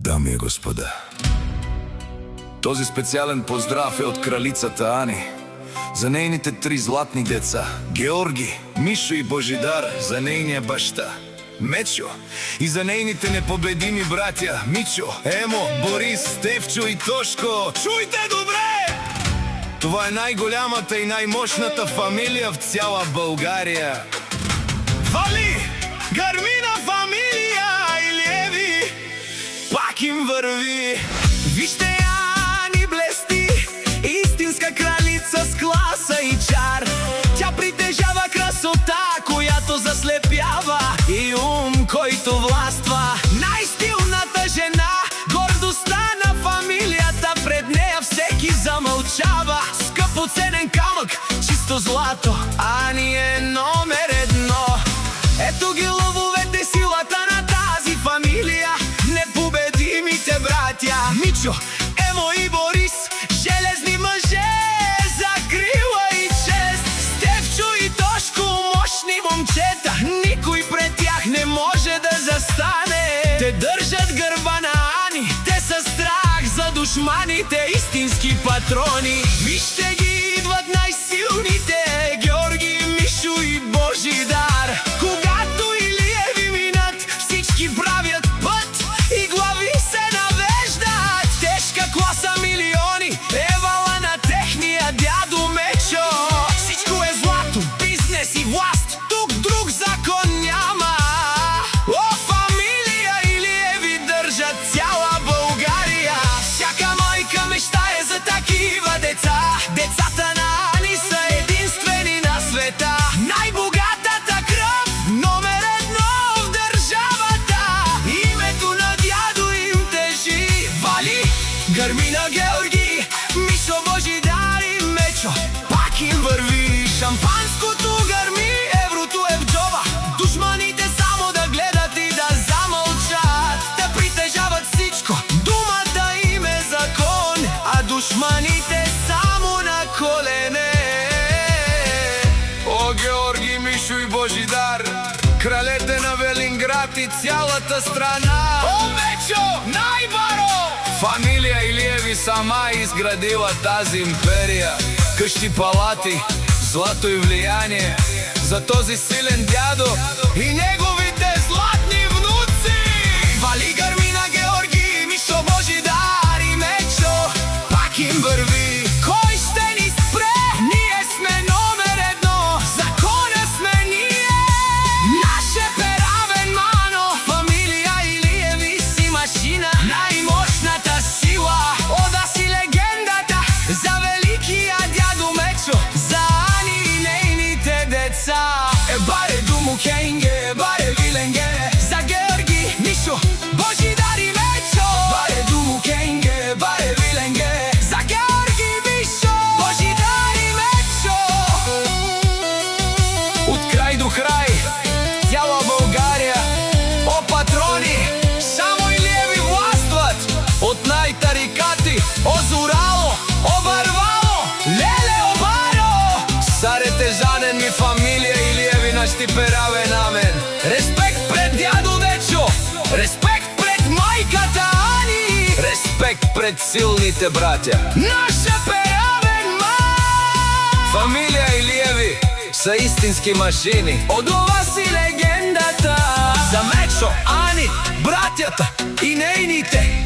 Дами и господа, този специален поздрав е от кралицата Ани за нейните 3 златни деца – Георги, Мишо и Божидар, за нейния баща Мечо, и за нейните непобедими братя Мичо, Емо, Борис, Стефчо и Тошко. Чуйте добре! Това е най-голямата и най-мощната фамилия в цяла България. Вали! Гармина фамилия Илиеви пак им върви. Вижте я ни блести, истинска кралица с класа и чар. Тя притежава красота, която заслепява, и ум, който властва. Най-стилната жена, гордостта на фамилията, пред нея всеки замълчава. Скъпоценен камък, чисто злато, Ани е номер 1. Ето ги лъвовете, силата на тази фамилия, непобедимите братя Мичо, Емо и Борис, железни мъже за крила и чест. Стефчо и Тошко, мощни момчета, никой пред тях не може да застане. Те държат гърба на Ани, те са страх за душманите, истински патрони. Вижте ги, идват най-силните – Георги, Мишо и Божидар. Когато Илиеви минат, всички правят път и глави се навеждат. Тежка класа милиони е вала на техния дядо Мечо. Всичко е злато, бизнес и власт, тук друг закон няма. О, фамилия Илиеви държат цяла България. Всяка майка мечтае за такива деца. Децата на Ани са единствени на света. Най-богатата кръв, номер 1 в държавата. Името на дядо им тежи. Вали, Гармина, Георги, Мишо, Божидар и Мечо пак им върви. Шампанското гърми, еврото е в джоба. Душманите само да гледат и да замълчат. Да притежават всичко, думата им е закон, а душманите само на колене. О, Георги, Мишо и Божидар, кралете на Велинград и цялата страна. О, Мечо, най-баро! Фамилия Илиеви сама изградила тази империя. Къщи, палати, злато и влияние за този силен дядо и неговите златни внуци. Вали, Гармина, Георги, Мишо, Божидар и Мечо пак им върви. Кой ще ни спре? Ние сме номер 1, закона сме ние. Наше перавен мано, фамилия Илиеви си машина. Най-мощната сила, ода си легендата за великия дядо Мечо, за Ани и нейните деца. Баре думо кенге, баре виленге, за Георги, Мишо, Божидар и Мечо. Баре думо кенге, баре виленге, за Георги, Мишо, Божидар и Мечо. От край до край, цяла България, о, патрони, само Илиеви властват. От най-тарикати, о, Зорало, о, Барвало, леле, о, баро. Сарете жанен ми фамилия Илиеви, нашти перавен амен. Респект пред дядо Мечо, респект пред майката Ани, респект пред силните братя. Наша перавен ман! Фамилия Илиеви са истински машини. От това си легендата за Мечо, Ани, братята и нейните